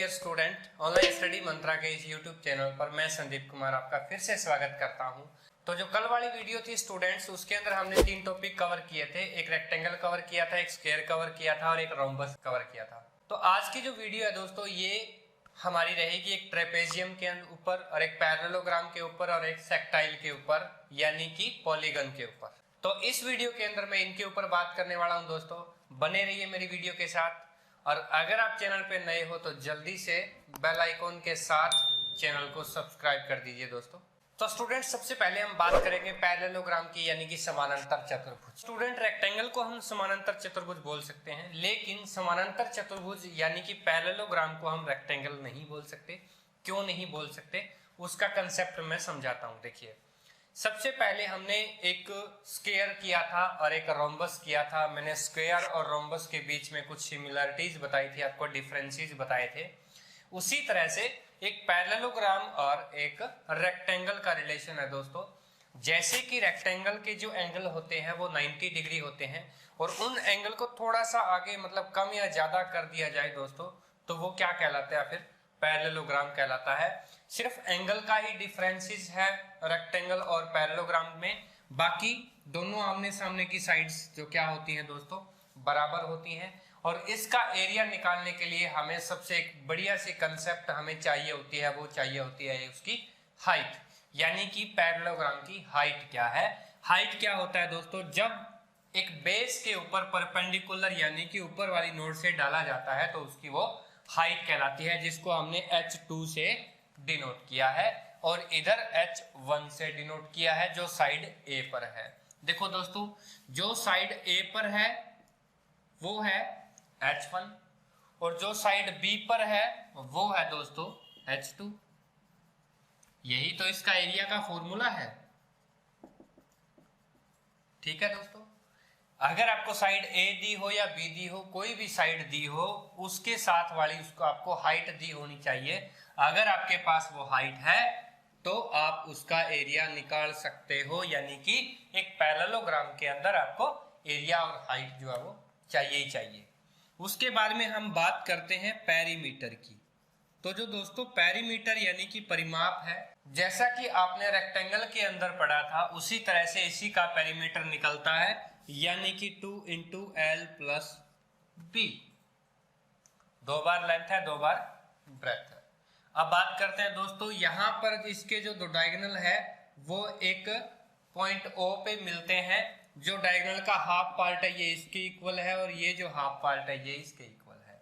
Dear student, online study मंत्रा के इस YouTube channel पर मैं संदीप कुमार आपका फिर से स्वागत करता हूं। तो जो कल वाली वीडियो थी स्टूडेंट्स, उसके अंदर हमने 3 टॉपिक कवर किए थे। एक रेक्टेंगल कवर किया था, एक स्क्वायर कवर किया था और एक रोम्बस कवर किया था। तो आज की जो वीडियो है दोस्तों, ये हमारी रहेगी एक ट्रेपेजियम के ऊपर और एक पैरेललोग्राम के ऊपर और एक सेक्टाइल के ऊपर, यानी कि पॉलीगन के ऊपर। तो इस वीडियो के अंदर मैं इनके ऊपर बात करने वाला हूं दोस्तों। बने रहिए मेरी वीडियो के साथ, और अगर आप चैनल पे नए हो तो जल्दी से बेल आइकॉन के साथ चैनल को सब्सक्राइब कर दीजिए दोस्तों। तो स्टूडेंट, सबसे पहले हम बात करेंगे पैरेललोग्राम की, यानी कि समानांतर चतुर्भुज। स्टूडेंट, रेक्टेंगल को हम समानांतर चतुर्भुज बोल सकते हैं, लेकिन समानांतर चतुर्भुज यानी कि पैरेललोग्राम को हम रेक्टेंगल नहीं बोल सकते। क्यों नहीं बोल सकते, उसका कंसेप्ट मैं समझाता हूं। देखिए, सबसे पहले हमने एक स्क्वायर किया था और एक रोम्बस किया था। मैंने स्क्वायर और रोम्बस के बीच में कुछ सिमिलरिटीज बताई थी, आपको डिफरेंसेस बताए थे। उसी तरह से एक पैरेललोग्राम और एक रेक्टेंगल का रिलेशन है दोस्तों। जैसे कि रेक्टेंगल के जो एंगल होते हैं वो 90 डिग्री होते हैं, और उन एंगल को थोड़ा सा आगे मतलब कम या ज्यादा कर दिया जाए दोस्तों, तो वो क्या कहलाता है, फिर पैरेललोग्राम कहलाता है। सिर्फ एंगल का ही डिफरेंसेस है रेक्टेंगल और पैरेललोग्राम में, बाकी दोनों आमने सामने की साइड्स जो क्या होती हैं दोस्तों, बराबर होती हैं। और इसका एरिया निकालने के लिए हमें सबसे एक बढ़िया सी कंसेप्ट हमें चाहिए होती है, वो चाहिए होती है उसकी हाइट, यानी कि पैरेललोग्राम की हाइट क्या है। हाइट क्या होता है दोस्तों, जब एक बेस के ऊपर परपेंडिकुलर यानी कि ऊपर वाली नोड से डाला जाता है तो उसकी वो हाइट कहलाती है, जिसको हमने h2 से डिनोट किया है और इधर h1 से डिनोट किया है, जो साइड A पर है। देखो दोस्तों, जो साइड A पर है वो है h1 और जो साइड B पर है वो है दोस्तों h2। यही तो इसका एरिया का फॉर्मूला है। ठीक है दोस्तों, अगर आपको साइड A दी हो या B दी हो, कोई भी साइड दी हो, उसके साथ वाली उसको आपको हाइट दी होनी चाहिए। अगर आपके पास वो हाइट है तो आप उसका एरिया निकाल सकते हो, यानी कि एक पैरेललोग्राम के अंदर आपको एरिया और हाइट जो है वो चाहिए ही चाहिए। उसके बाद में हम बात करते हैं पेरीमीटर की। तो जो दोस्तों पेरीमीटर यानी कि परिमाप है, जैसा कि आपने रेक्टेंगल के अंदर पढ़ा था उसी तरह से इसी का पेरीमीटर निकलता है, यानी कि 2 × L + B। 2 बार लेंथ है, 2 बार ब्रेथ है। अब बात करते हैं दोस्तों, यहां पर इसके जो दो डायगोनल है वो एक पॉइंट O पे मिलते हैं। जो डायगोनल का हाफ पार्ट है ये इसके इक्वल है और ये जो हाफ पार्ट है ये इसके इक्वल है।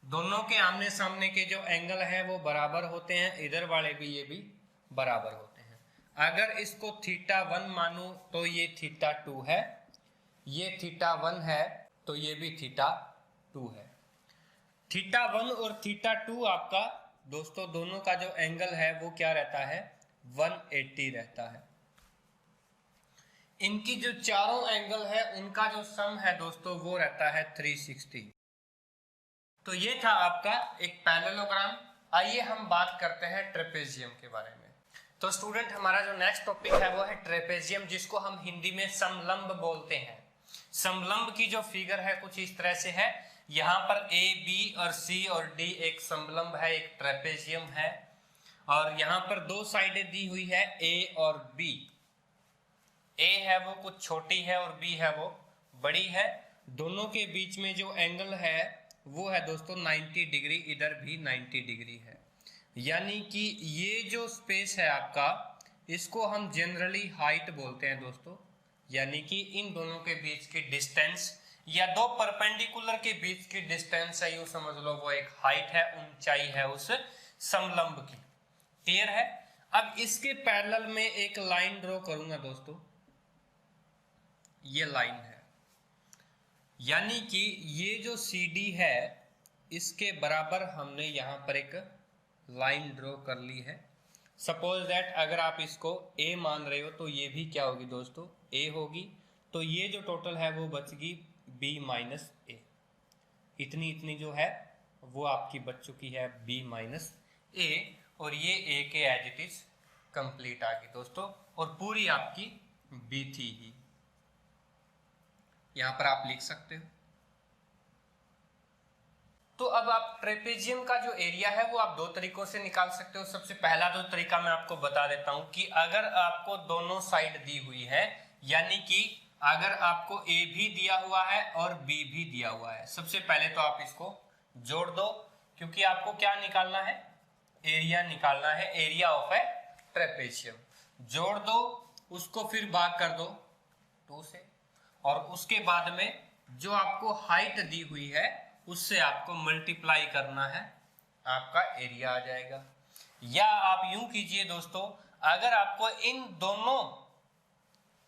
दोनों के आमने सामने के जो एंगल है वो बराबर होते हैं, इधर वाले भी ये भी बराबर होते हैं। अगर इसको θ1 मानूं तो ये θ2 है, ये θ1 है तो ये भी θ2 है। θ1 और θ2 आपका दोस्तों दोनों का जो एंगल है वो क्या रहता है, 180 रहता है। इनकी जो चारों एंगल है उनका जो सम है दोस्तों वो रहता है 360। तो ये था आपका एक पैरेललोग्राम। आइए हम बात करते हैं ट्रेपेजियम के बारे में। तो स्टूडेंट, हमारा जो नेक्स्ट टॉपिक है वो है ट्रेपेजियम, जिसको हम हिंदी में समलंब बोलते हैं। समलंब की जो फिगर है कुछ इस तरह से है। यहाँ पर A, B और C और D एक समलंब है, एक ट्रेपेजियम है। और यहाँ पर दो साइडें दी हुई है A और B। A है वो कुछ छोटी है और B है वो बड़ी है। दोनों के बीच में जो एंगल है वो है दोस्तों 90 डिग्री, इधर भी 90 डिग्री है। यानी कि ये जो स्पेस है आपका, इसको हम जनरली हाइट बोलते हैं दोस्तों। यानी कि इन दोनों के बीच की डिस्टेंस या दो परपेंडिकुलर के बीच की डिस्टेंस है, यूं समझ लो वो एक हाइट है, ऊंचाई है उस समलंब की। क्लियर है। अब इसके पैरेलल में एक लाइन ड्रॉ करूंगा दोस्तों, ये लाइन है, यानी कि ये जो CD है इसके बराबर हमने यहां पर एक लाइन ड्रॉ कर ली है। सपोज दैट अगर आप इसको A मान रहे हो तो ये भी क्या होगी दोस्तों, A होगी। तो ये जो टोटल है वो बचगी B - A। इतनी इतनी जो है वो आपकी बच चुकी है B - A, और ये A के एज इट इज कंप्लीट आ गई दोस्तों, और पूरी आपकी B थी ही। यहां पर आप लिख सकते हो। तो अब आप ट्रेपेजियम का जो एरिया है वो आप दो तरीकों से निकाल सकते हो। सबसे पहला जो तरीका मैं आपको बता देता हूं कि अगर आपको दोनों साइड दी हुई है, यानी कि अगर आपको ए भी दिया हुआ है और बी भी दिया हुआ है, सबसे पहले तो आप इसको जोड़ दो, क्योंकि आपको क्या निकालना है, एरिया निकालना है, एरिया ऑफ ए ट्रेपेजियम। जोड़ दो, उसको फिर भाग कर दो 2 से, और उसके बाद में जो आपको हाइट दी हुई है उससे आपको मल्टीप्लाई करना है, आपका एरिया आ जाएगा। या आप यूं कीजिए दोस्तों, अगर आपको इन दोनों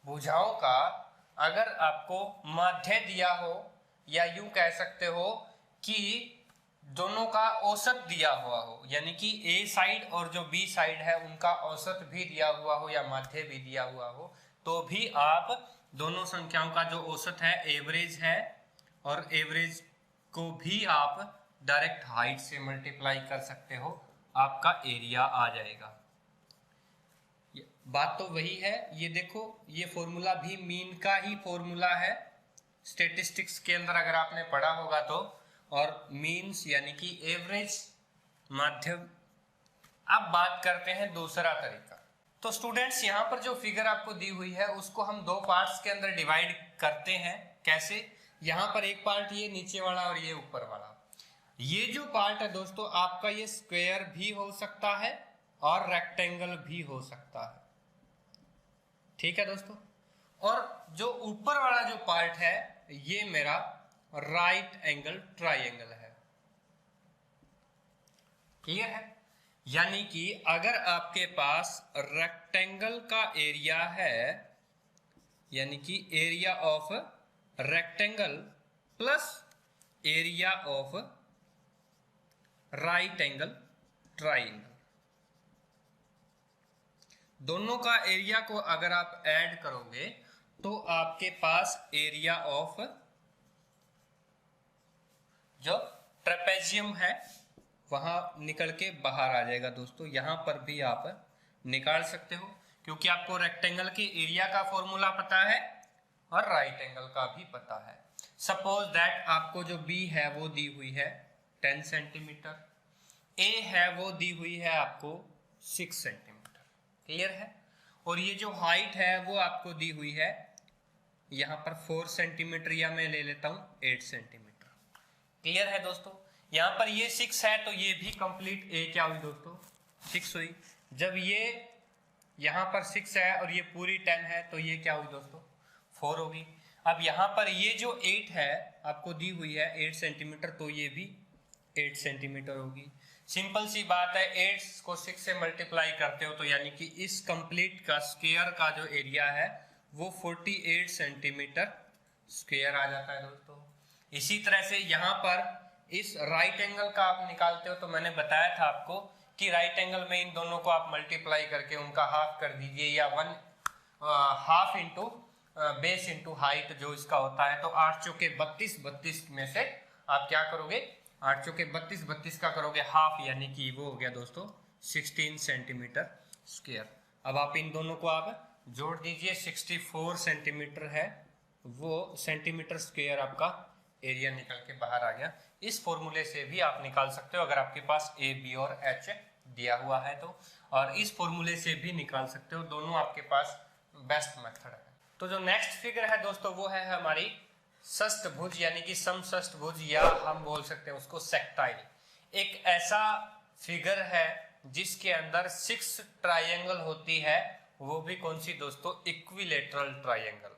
भुजाओं का अगर आपको माध्य दिया हो, या यूं कह सकते हो कि दोनों का औसत दिया हुआ हो, यानी कि ए साइड और जो बी साइड है उनका औसत भी दिया हुआ हो या माध्य भी दिया हुआ हो, तो भी आप दोनों संख्याओं का जो औसत है, एवरेज है, और एवरेज को भी आप डायरेक्ट हाइट से मल्टीप्लाई कर सकते हो, आपका एरिया आ जाएगा। बात तो वही है। ये देखो, ये फॉर्मूला भी मीन का ही फॉर्मूला है, स्टैटिस्टिक्स के अंदर अगर आपने पढ़ा होगा तो, और मीन्स यानी कि एवरेज, माध्यम। अब बात करते हैं दूसरा तरीका। तो स्टूडेंट्स, यहाँ पर जो फिगर आपको दी हुई है उसको हम दो पार्ट्स के अंदर डिवाइड करते हैं। कैसे? यहाँ पर एक पार्ट ये नीचे वाला और ये ऊपर वाला। ये जो पार्ट है दोस्तों आपका, ये स्क्वायर भी हो सकता है और रेक्टेंगल भी हो सकता है, ठीक है दोस्तों। और जो ऊपर वाला जो पार्ट है ये मेरा राइट एंगल ट्राइंगल है, क्लियर है। यानी कि अगर आपके पास रेक्टेंगल का एरिया है, यानी कि area of rectangle plus area of right angle triangle, दोनों का एरिया को अगर आप ऐड करोगे तो आपके पास एरिया ऑफ जो ट्रेपेजियम है वहां निकल के बाहर आ जाएगा दोस्तों। यहां पर भी आप निकाल सकते हो, क्योंकि आपको रेक्टेंगल के एरिया का फॉर्मूला पता है और राइट एंगल का भी पता है। सपोज दैट आपको जो बी है वो दी हुई है 10 सेंटीमीटर, ए है वो दी हुई है आपको 6 सेंटीमीटर, क्लियर है। और ये जो हाइट है वो आपको दी हुई है यहाँ पर 4 सेंटीमीटर, या मैं ले लेता हूँ 8 सेंटीमीटर, क्लियर है दोस्तों। यहाँ पर ये 6 है तो ये भी कंप्लीट ए क्या हुई दोस्तों, 6 हुई। जब ये यहाँ पर 6 है और ये पूरी 10 है तो ये क्या हुई दोस्तों, 4 होगी। अब यहाँ पर ये जो 8 है आपको दी हुई है 8 सेंटीमीटर, तो ये भी 8 सेंटीमीटर होगी। सिंपल सी बात है, 8 को 6 से मल्टीप्लाई करते हो तो यानी कि इस कंप्लीट का स्क्वायर का जो एरिया है वो 48 सेंटीमीटर स्क्वायर आ जाता है दोस्तों। इसी तरह से यहाँ पर इस राइट एंगल का आप निकालते हो तो मैंने बताया था आपको कि राइट एंगल में इन दोनों को आप मल्टीप्लाई करके उनका हाफ कर दीजिए, या 1 half into base into height जो इसका होता है। तो 8 चौके 32, 32 में से आप क्या करोगे, 8 चौके 32, 32 का करोगे हाफ, यानी कि वो हो गया दोस्तों 16 सेंटीमीटर स्क्वायर। अब आप इन दोनों को आप जोड़ दीजिए, 64 सेंटीमीटर है वो सेंटीमीटर स्क्वायर आपका एरिया निकल के बाहर आ गया। इस फॉर्मूले से भी आप निकाल सकते हो अगर आपके पास ए, बी और एच दिया हुआ है तो, और इस फॉर्मूले से भी निकाल सकते हो, दोनों आपके पास बेस्ट मेथड है। तो जो नेक्स्ट फिगर है दोस्तों वो है हमारी षष्ठभुज, यानी कि समषष्ठभुज, या हम बोल सकते हैं उसको सेक्टाइल। एक ऐसा फिगर है जिसके अंदर 6 ट्रायंगल होती है, वो भी कौन सी दोस्तों, इक्विलेटरल ट्रायंगल।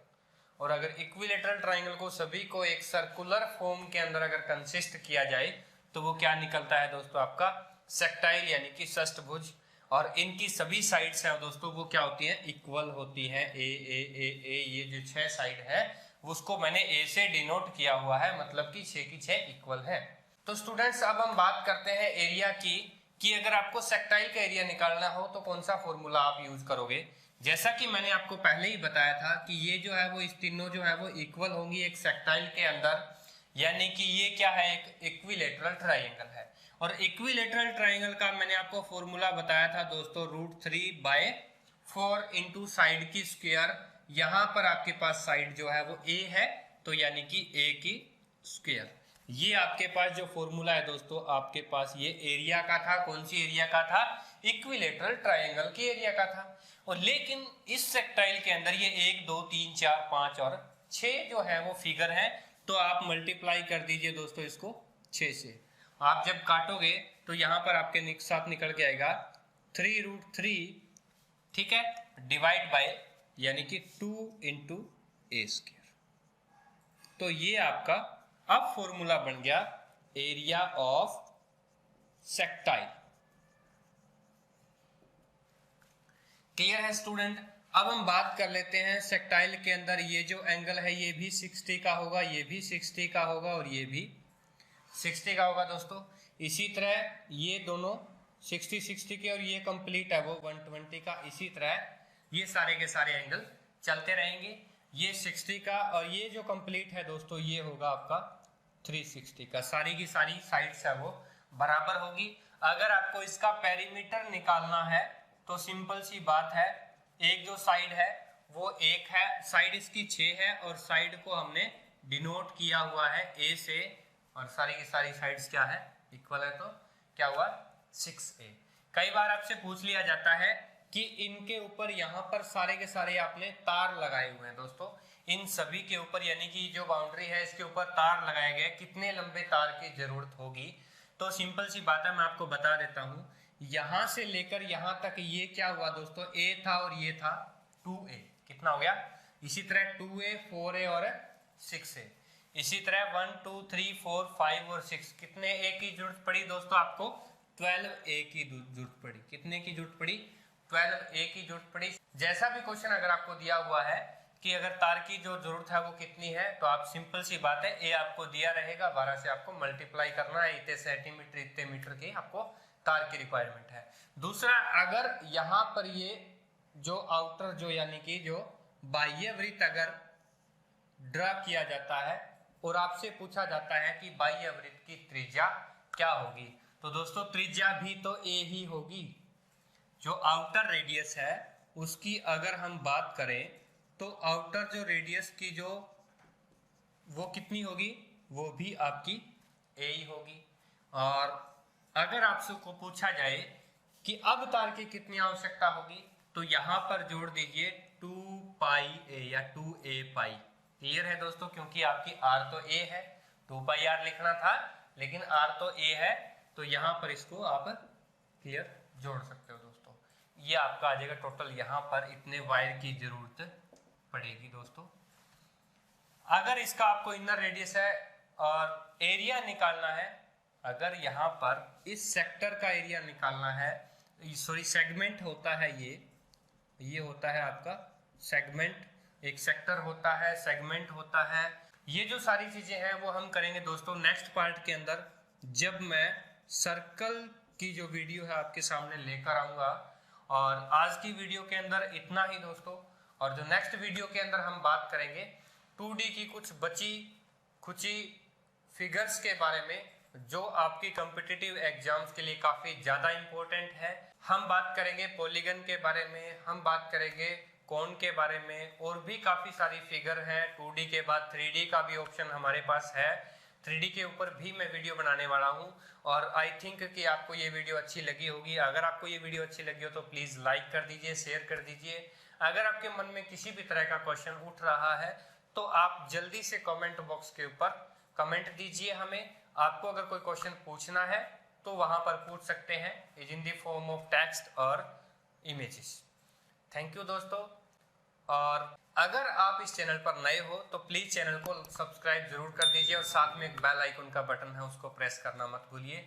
और अगर इक्विलेटरल ट्रायंगल को सभी को एक सर्कुलर फॉर्म के अंदर अगर कंसिस्ट किया जाए तो वो क्या निकलता है दोस्तों, आपका सेक्टाइल, यानी कि षष्ठभुज। और इनकी सभी साइड्स हैं दोस्तों वो क्या होती हैं, इक्वल होती हैं। ए ए ए ए, ये जो 6 साइड है उसको मैंने ए से डिनोट किया हुआ है, मतलब कि 6 की 6 इक्वल है। तो स्टूडेंट्स अब हम बात करते हैं एरिया की, कि अगर आपको सेक्टाइल का एरिया निकालना हो तो कौन सा फॉर्मूला आप यूज करोगे। जैसा कि मैंने आपको पहले ही बताया था कि ये जो है वो इस तीनों जो है वो इक्वल होंगी एक सेक्टाइल के अंदर, यानी कि ये क्या है, एक इक्विलेटरल ट्रायंगल है। और इक्विलेटरल ट्रायंगल का मैंने आपको फॉर्मूला बताया था दोस्तों, √3/4 इंटू साइड की स्क्वायर। यहाँ पर आपके पास साइड जो है वो ए है तो यानी कि ए की स्क्वायर। ये आपके पास जो फॉर्मूला है दोस्तों, आपके पास ये एरिया का था। कौन सी एरिया का था? इक्विलेटरल ट्रायंगल की एरिया का था। और लेकिन इस सेक्टाइल के अंदर ये 1 2 3 4 5 और 6 जो है वो फिगर है, तो आप मल्टीप्लाई कर दीजिए दोस्तों इसको 6 से। आप जब काटोगे तो यहाँ पर आपके साथ निकल के आएगा 3√3, ठीक है, डिवाइड बाय यानी कि 2 इंटू ए स्क्वायर। तो ये आपका अब फॉर्मूला बन गया एरिया ऑफ सेक्टाइल। क्लियर है स्टूडेंट? अब हम बात कर लेते हैं सेक्टाइल के अंदर ये जो एंगल है ये भी 60 का होगा, ये भी 60 का होगा और ये भी 60 का होगा दोस्तों। इसी तरह ये दोनों 60 के और ये कंप्लीट है वो 120 का। इसी तरह ये सारे के सारे एंगल चलते रहेंगे। ये 60 का और ये जो कंप्लीट है दोस्तों ये होगा आपका 360 का। सारी की सारी साइड्स है वो बराबर होगी। अगर आपको इसका पेरीमीटर निकालना है तो सिंपल सी बात है, एक जो साइड है वो 1 है, साइड इसकी 6 है और साइड को हमने डिनोट किया हुआ है ए से, और सारी की सारी साइड्स क्या है? इक्वल है। तो क्या हुआ? 6a। कई बार आपसे पूछ लिया जाता है कि इनके ऊपर यहाँ पर सारे के सारे आपने तार लगाए हुए हैं दोस्तों, इन सभी के ऊपर यानी कि जो बाउंड्री है इसके ऊपर तार लगाए गए, कितने लंबे तार की जरूरत होगी? तो सिंपल सी बात है, मैं आपको बता देता हूँ। यहाँ से लेकर यहाँ तक ये क्या हुआ दोस्तों? a था और ये था 2a। कितना हो गया? इसी तरह 2a 4a और 6a। इसी तरह 1 2 3 4 5 और 6, कितने a की जरूरत पड़ी दोस्तों? आपको 12a की जरूरत पड़ी। कितने की जरूरत पड़ी? 12a की जरूरत पड़ी। जैसा भी क्वेश्चन अगर आपको दिया हुआ है कि अगर तार की जो जरूरत है वो कितनी है, तो आप सिंपल सी बात है, a आपको दिया रहेगा, 12 से आपको मल्टीप्लाई करना है, इतने सेंटीमीटर इतने मीटर की आपको तार की रिक्वायरमेंट है। दूसरा, अगर यहाँ पर ये जो आउटर जो यानी कि जो बाह्य वृत्त अगर ड्रा किया जाता है और आपसे पूछा जाता है कि बाह्य वृत्त की त्रिज्या क्या होगी, तो दोस्तों त्रिज्या भी तो a ही होगी। जो आउटर रेडियस है उसकी अगर हम बात करें तो आउटर जो रेडियस की जो वो कितनी होगी? वो भी आपकी a ही होगी। और अगर आपसे को पूछा जाए कि अब तार की कितनी आवश्यकता होगी, तो यहां पर जोड़ दीजिए 2 पाई a या 2a पाई। क्लियर है दोस्तों? क्योंकि आपकी r तो a है, 2 पाई r लिखना था, लेकिन r तो a है, तो यहां पर इसको आप क्लियर जोड़ सकते हो दोस्तों। ये आपका आ जाएगा टोटल, यहां पर इतने वायर की जरूरत पड़ेगी दोस्तों। अगर इसका आपको इनर रेडियस है और एरिया निकालना है, अगर यहाँ पर इस सेक्टर का एरिया निकालना है, सॉरी सेगमेंट होता है ये होता है आपका सेगमेंट, एक सेक्टर होता है, सेगमेंट होता है। ये जो सारी चीजें हैं वो हम करेंगे दोस्तों नेक्स्ट पार्ट के अंदर, जब मैं सर्कल की जो वीडियो है आपके सामने लेकर आऊंगा। और आज की वीडियो के अंदर इतना ही दोस्तों, और जो नेक्स्ट वीडियो के अंदर हम बात करेंगे 2D की कुछ बची खुची फिगर्स के बारे में, जो आपकी कॉम्पिटिटिव एग्जाम्स के लिए काफी ज्यादा इंपॉर्टेंट है। हम बात करेंगे पॉलीगन के बारे में, हम बात करेंगे कोन के बारे में, और भी काफी सारी फिगर हैं। 2D के बाद 3D का भी ऑप्शन हमारे पास है, 3D के ऊपर भी मैं वीडियो बनाने वाला हूं। और आई थिंक कि आपको ये वीडियो अच्छी लगी होगी। अगर आपको ये वीडियो अच्छी लगी हो तो प्लीज लाइक कर दीजिए, शेयर कर दीजिए। अगर आपके मन में किसी भी तरह का क्वेश्चन उठ रहा है तो आप जल्दी से कमेंट बॉक्स के ऊपर कमेंट दीजिए हमें। आपको अगर कोई क्वेश्चन पूछना है तो वहां पर पूछ सकते हैं, is in the form of text और इमेजेस। थैंक यू दोस्तों। और अगर आप इस चैनल पर नए हो तो प्लीज चैनल को सब्सक्राइब जरूर कर दीजिए और साथ में एक बेल आइकन का बटन है उसको प्रेस करना मत भूलिए,